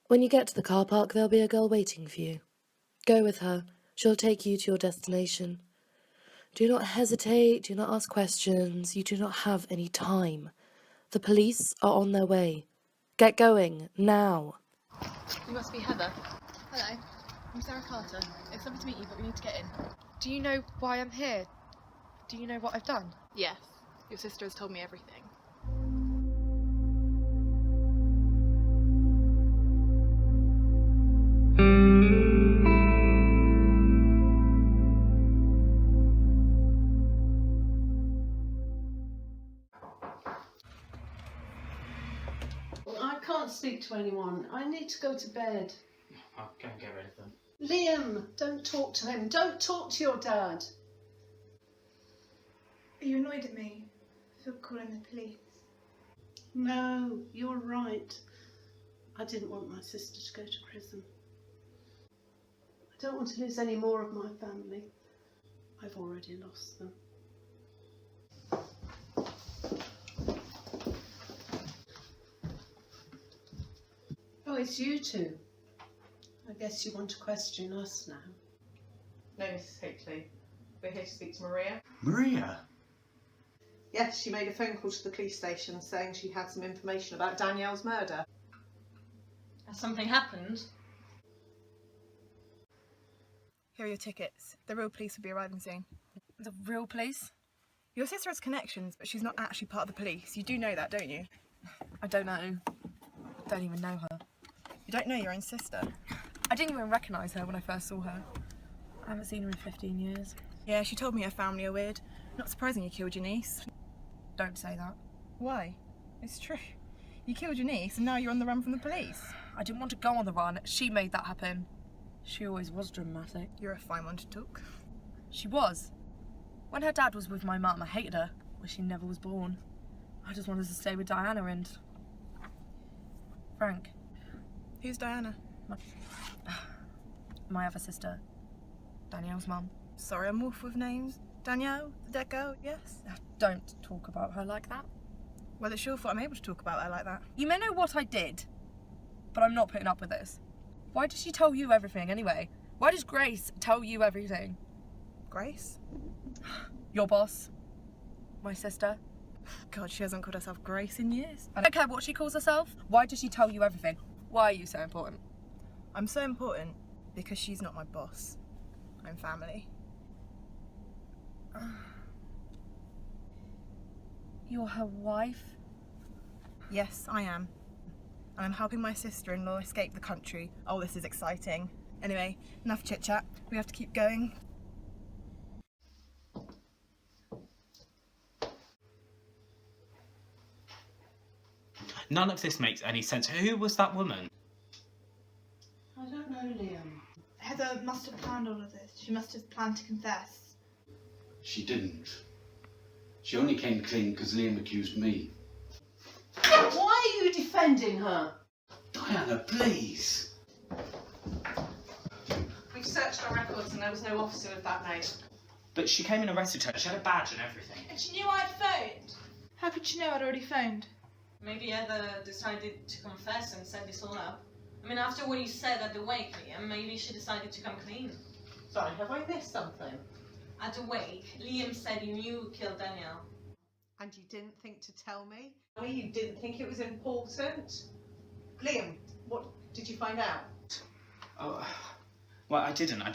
When you get to the car park, there'll be a girl waiting for you. Go with her. She'll take you to your destination. Do not hesitate, do not ask questions. You do not have any time. The police are on their way. Get going, now. You must be Heather. Hello, I'm Sarah Carter. It's lovely to meet you, but we need to get in. Do you know why I'm here? Do you know what I've done? Yes, your sister has told me everything. I can't speak to anyone. I need to go to bed. I'll go and get rid of them. Liam, don't talk to him. Don't talk to your dad. Are you annoyed at me for calling the police? No, you're right. I didn't want my sister to go to prison. I don't want to lose any more of my family. I've already lost them. Oh, it's you two. I guess you want to question us now. No, Mrs. Hickley. We're here to speak to Maria. Maria? Yes, she made a phone call to the police station saying she had some information about Danielle's murder. Has something happened? Here are your tickets. The real police will be arriving soon. The real police? Your sister has connections, but she's not actually part of the police. You do know that, don't you? I don't know. Don't even know her. You don't know your own sister? I didn't even recognise her when I first saw her. I haven't seen her in 15 years. Yeah, she told me her family are weird. Not surprising you killed your niece. Don't say that. Why? It's true. You killed your niece and now you're on the run from the police. I didn't want to go on the run. She made that happen. She always was dramatic. You're a fine one to talk. She was. When her dad was with my mum, I hated her. Wish she never was born. I just wanted to stay with Diana and Frank. Who's Diana? My other sister. Danielle's mum. Sorry, I'm awful with names. Danielle, the dead girl, yes? Don't talk about her like that. Well, it's your fault I'm able to talk about her like that. You may know what I did, but I'm not putting up with this. Why does she tell you everything anyway? Why does Grace tell you everything? Grace? Your boss. My sister. God, she hasn't called herself Grace in years. I don't care what she calls herself. Why does she tell you everything? Why are you so important? I'm so important because she's not my boss. I'm family. You're her wife? Yes, I am. And I'm helping my sister-in-law escape the country. Oh, this is exciting. Anyway, enough chit-chat. We have to keep going. None of this makes any sense. Who was that woman? I don't know, Liam. Heather must have planned all of this. She must have planned to confess. She didn't. She only came clean because Liam accused me. Why are you defending her? Diana, please. We've searched our records and there was no officer with that name. But she came and arrested her. She had a badge and everything. And she knew I'd phoned. How could she know I'd already phoned? Maybe Heather decided to confess and set this all up. I mean, after what you said at the wake, Liam, maybe she decided to come clean. Sorry, have I missed something? At the wake, Liam said you knew who killed Danielle. And you didn't think to tell me? You didn't think it was important? Liam, what did you find out? Oh, well, I didn't. I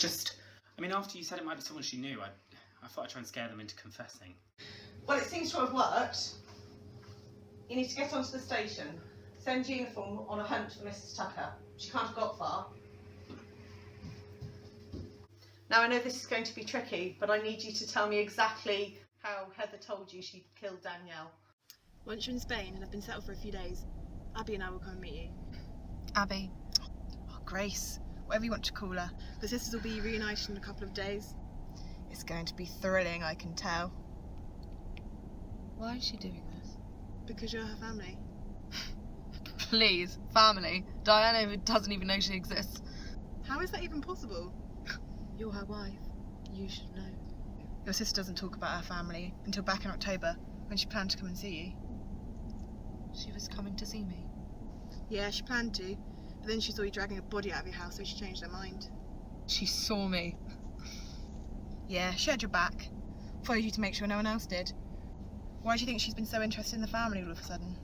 mean, after you said it might be someone she knew, I thought I'd try and scare them into confessing. Well, it seems to have worked. You need to get onto the station. Send uniform on a hunt for Mrs. Tucker. She can't have got far. Now, I know this is going to be tricky, but I need you to tell me exactly how Heather told you she killed Danielle. Once you're in Spain and I've been settled for a few days, Abby and I will come and meet you. Abby. Oh, Grace. Whatever you want to call her. The sisters will be reunited in a couple of days. It's going to be thrilling, I can tell. Why is she doing this? Because you're her family. Please, family. Diana doesn't even know she exists. How is that even possible? You're her wife. You should know. Your sister doesn't talk about her family until back in October, when she planned to come and see you. She was coming to see me. Yeah, she planned to, But then she saw you dragging a body out of your house, so she changed her mind. She saw me. Yeah, she had your back. Followed you to make sure no one else did. Why do you think she's been so interested in the family all of a sudden?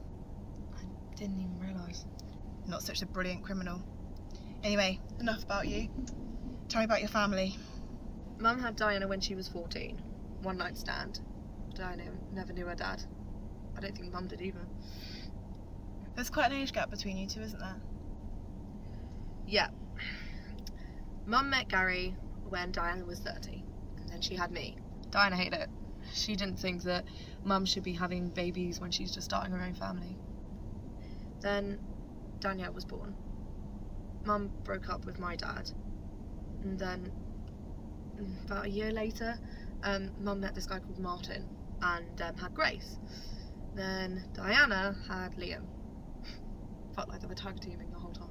I didn't even realise. Not such a brilliant criminal. Anyway, enough about you. Tell me about your family. Mum had Diana when she was 14. One night stand. Diana never knew her dad. I don't think Mum did either. There's quite an age gap between you two, isn't there? Yeah. Mum met Gary when Diana was 30, and then she had me. Diana hated it. She didn't think that Mum should be having babies when she's just starting her own family. Then Danielle was born. Mum broke up with my dad, and then about a year later, Mum met this guy called Martin and had Grace. Then Diana had Liam. Felt like they were tag teaming the whole time.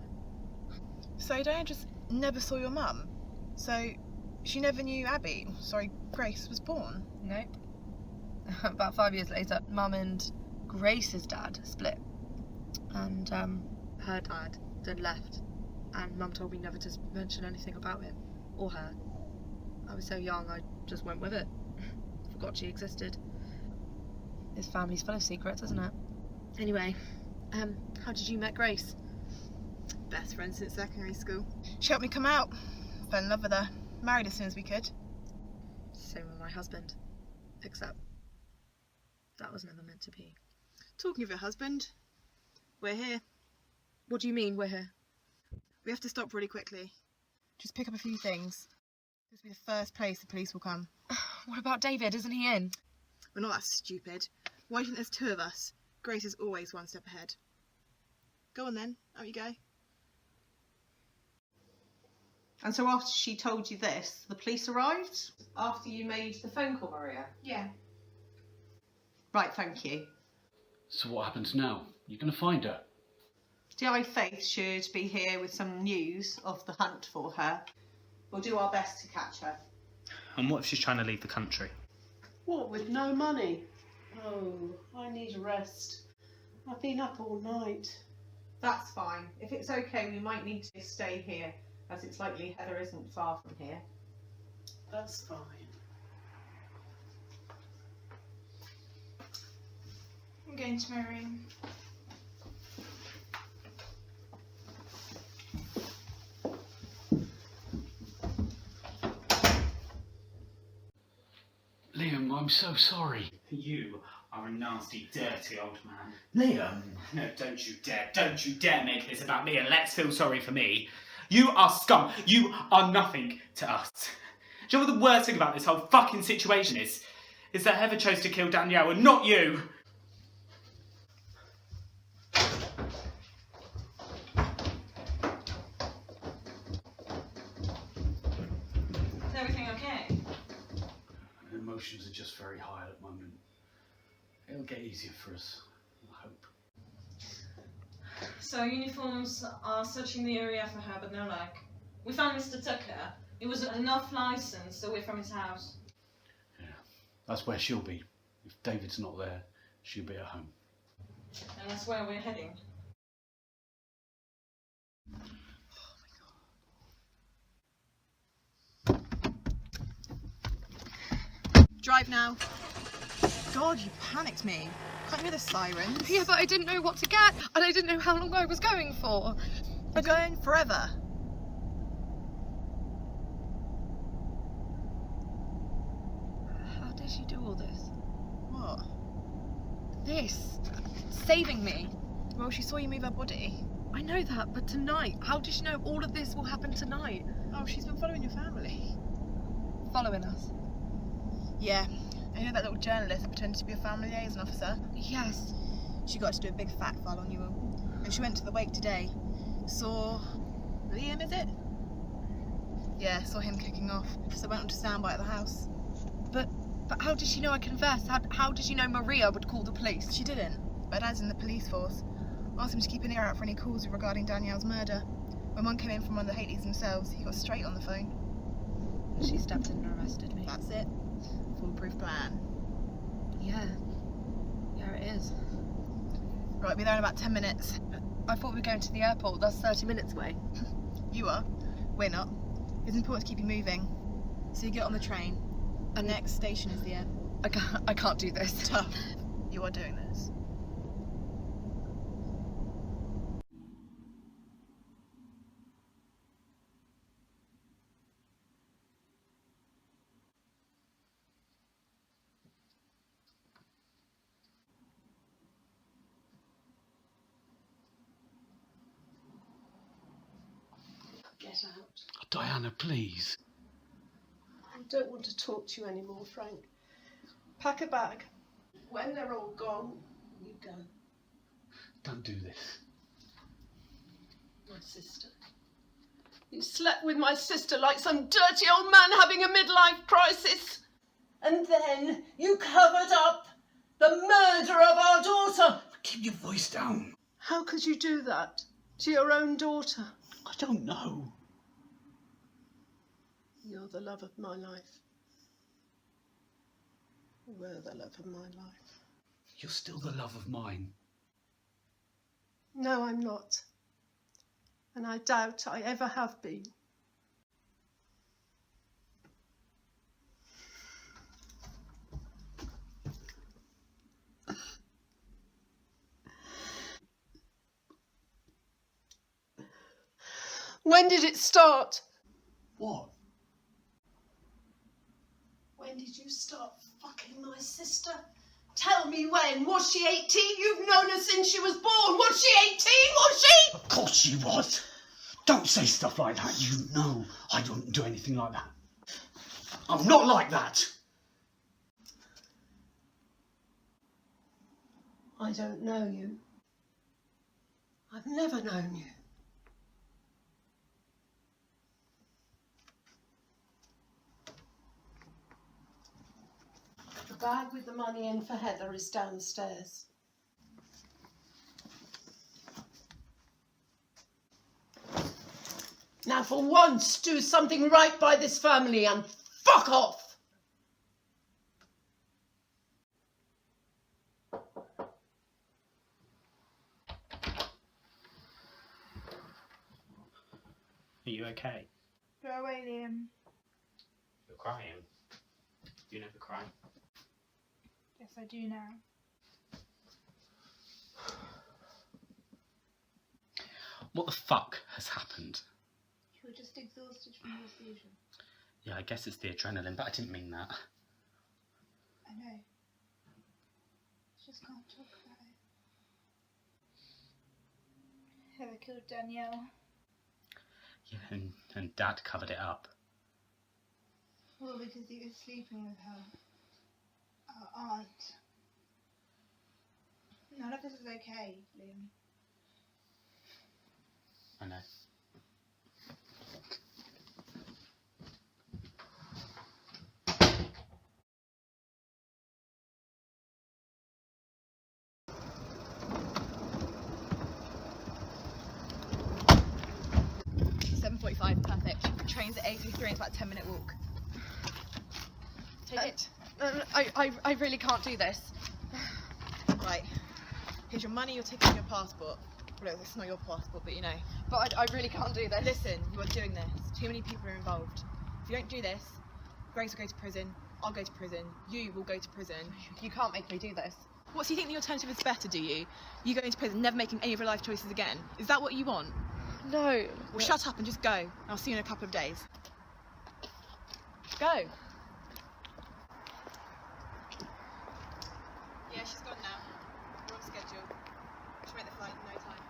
So Diana just never saw your mum? So she never knew Grace was born? Nope. About 5 years later, Mum and Grace's dad split. And her dad then left. And Mum told me never to mention anything about him or her. I was so young, I just went with it. Forgot she existed. This family's full of secrets, isn't it? Anyway, how did you met Grace? Best friends since secondary school. She helped me come out. Fell in love with her. Married as soon as we could. Same with my husband. Except that was never meant to be. Talking of your husband, we're here. What do you mean, we're here? We have to stop really quickly. Just pick up a few things. This will be the first place the police will come. What about David? Isn't he in? We're not that stupid. Why do you think there's two of us? Grace is always one step ahead. Go on then, out you go. And so after she told you this, the police arrived? After you made the phone call, Maria? Yeah. Right, thank you. So what happens now? You're going to find her? DI Faith should be here with some news of the hunt for her. We'll do our best to catch her. And what if she's trying to leave the country? What, with no money? Oh, I need a rest. I've been up all night. That's fine. If it's okay, we might need to stay here, as it's likely Heather isn't far from here. That's fine. I'm going to my room. Liam, I'm so sorry. You are a nasty, dirty old man. Liam! No, don't you dare make this about me and let's feel sorry for me. You are scum. You are nothing to us. Do you know what the worst thing about this whole fucking situation is? Is that Heather chose to kill Danielle and not you. Is everything okay? Emotions are just very high at the moment. It'll get easier for us, I hope. So uniforms are searching the area for her, but no luck. We found Mr. Tucker. It was enough license away from his house. Yeah, that's where she'll be. If David's not there, she'll be at home. And that's where we're heading. Drive now. God, you panicked me. Can't you hear the sirens? Yeah, but I didn't know what to get, and I didn't know how long I was going for. We're going forever. How did she do all this? What? This. Saving me. Well, she saw you move her body. I know that, but tonight, how does she know all of this will happen tonight? Oh, she's been following your family. Following us? Yeah. And you know that little journalist that pretended to be a family liaison officer? Yes. She got to do a big fact file on you all. And she went to the wake today. Saw Liam, is it? Yeah, saw him kicking off. So went on to standby at the house. But how did she know I confessed? How did she know Maria would call the police? She didn't. But Dad's in the police force. Asked him to keep an ear out for any calls regarding Danielle's murder. When one came in from one of the Hatelys themselves, he got straight on the phone. She stepped in and arrested me. That's it. Foolproof plan. Yeah. Yeah, it is. Right, be there in about 10 minutes. I thought we were going to the airport. That's 30 minutes away. You are. We're not. It's important to keep you moving. So you get on the train. And next station is the airport. I can't do this. Tough. You are doing this. Get out. Diana, please. I don't want to talk to you anymore, Frank. Pack a bag. When they're all gone, you go. Don't do this. My sister. You slept with my sister like some dirty old man having a midlife crisis. And then you covered up the murder of our daughter. Keep your voice down. How could you do that to your own daughter? I don't know. You're the love of my life. You were the love of my life. You're still the love of mine. No, I'm not. And I doubt I ever have been. When did it start? What? When did you start fucking my sister? Tell me when. Was she 18? You've known her since she was born. Was she 18? Was she? Of course she was. Don't say stuff like that. You know I don't do anything like that. I'm not like that. I don't know you. I've never known you. The bag with the money in for Heather is downstairs. Now for once, do something right by this family and fuck off! Are you okay? Go away, Liam. You're crying. You never cry. Yes, I do now. What the fuck has happened? You were just exhausted from your seizure. Yeah, I guess it's the adrenaline, but I didn't mean that. I know. Just can't talk about it. Heather killed Danielle. Yeah, and Dad covered it up. Well, because he was sleeping with her. Our aunt. None of this is okay, Liam. I know. Perfect. Train's at 8:53 and it's about a 10-minute walk. Take it. I really can't do this. Right. Here's your money, your ticket and your passport. Well, it's not your passport, but you know. But I really can't do this. Listen, you are doing this. Too many people are involved. If you don't do this, Grace will go to prison, I'll go to prison, you will go to prison. You can't make me do this. What, so you think the alternative is better, do you? You go into prison, never making any of your life choices again? Is that what you want? No. Well, shut up and just go. I'll see you in a couple of days. Go. Yeah, she's gone now. We're on schedule. She'll make the flight in no time.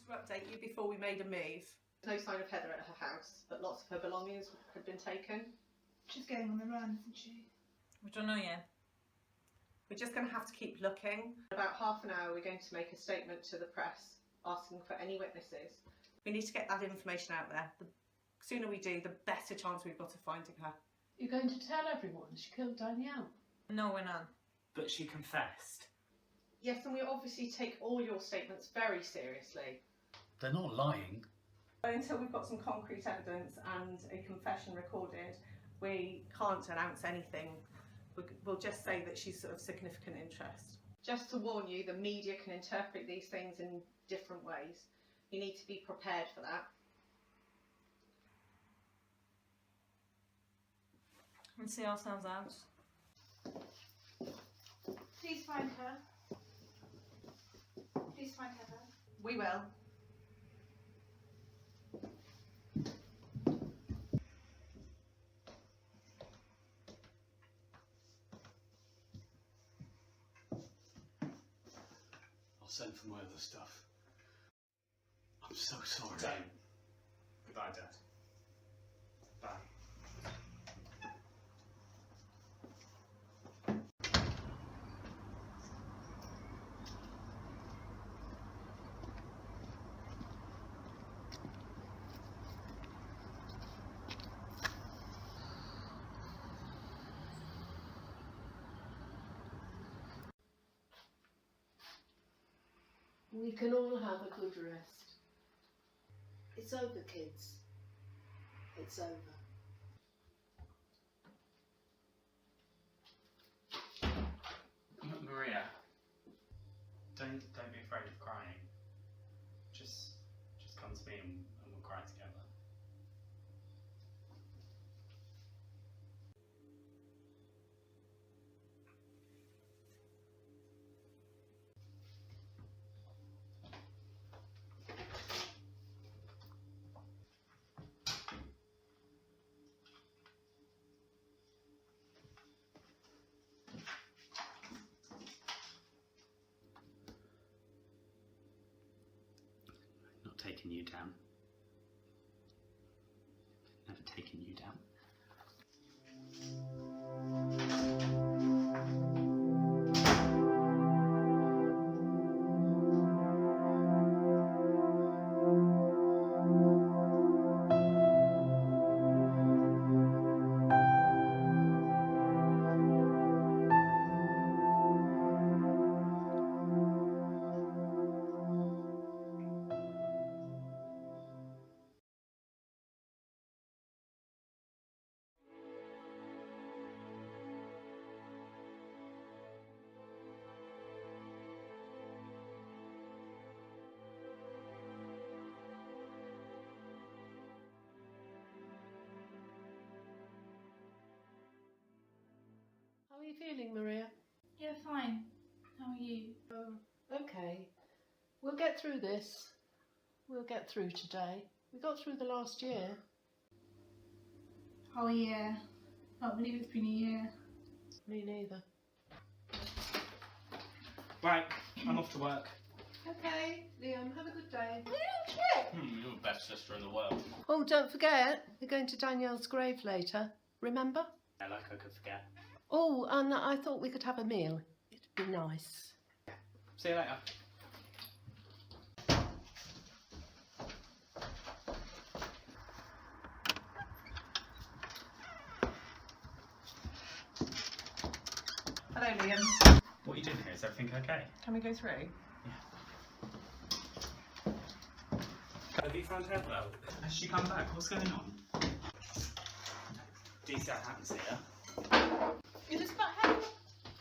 to update you before we made a move. No sign of Heather at her house, but lots of her belongings had been taken. She's going on the run, isn't she? We don't know yet. We're just going to have to keep looking. In about half an hour, we're going to make a statement to the press, asking for any witnesses. We need to get that information out there. The sooner we do, the better chance we've got of finding her. You're going to tell everyone she killed Danielle? No, we're not. But she confessed. Yes, and we obviously take all your statements very seriously. They're not lying. But until we've got some concrete evidence and a confession recorded, we can't announce anything. We'll just say that she's of significant interest. Just to warn you, the media can interpret these things in different ways. You need to be prepared for that. We'll see ourselves out. Please find her. Please find Heather. We will. I'll send for my other stuff. I'm so sorry. Don't. Goodbye, Dad. Bye. We can all have a good rest. It's over, kids. It's over. Maria, don't be afraid of crying. Just come to me and we'll cry together. Not taking you down. Never taken you down. How are you feeling, Maria? Yeah, fine. How are you? Oh, okay. We'll get through this. We'll get through today. We got through the last year. Oh yeah. I can't believe it's been a year. Me neither. Right, I'm off to work. Okay, Liam, have a good day. You're the best sister in the world. Oh, don't forget, we're going to Danielle's grave later. Remember? Yeah, like I could forget. Oh, and I thought we could have a meal. It'd be nice. See you later. Hello, Liam. What are you doing here? Is everything okay? Can we go through? Have you found Heather? Has she come back? What's going on? Decent happens here. Elizabeth, Heather,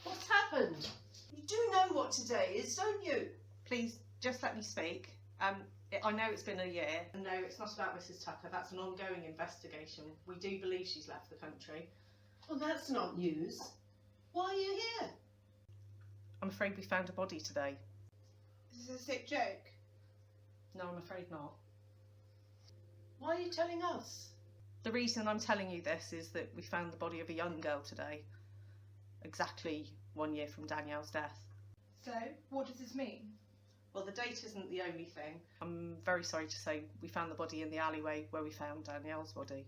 what's happened? You do know what today is, don't you? Please, just let me speak. I know it's been a year. No, it's not about Mrs. Tucker. That's an ongoing investigation. We do believe she's left the country. Well, that's not news. Why are you here? I'm afraid we found a body today. Is this a sick joke? No, I'm afraid not. Why are you telling us? The reason I'm telling you this is that we found the body of a young girl today, exactly 1 year from Danielle's death. So, what does this mean? Well, the date isn't the only thing. I'm very sorry to say we found the body in the alleyway where we found Danielle's body.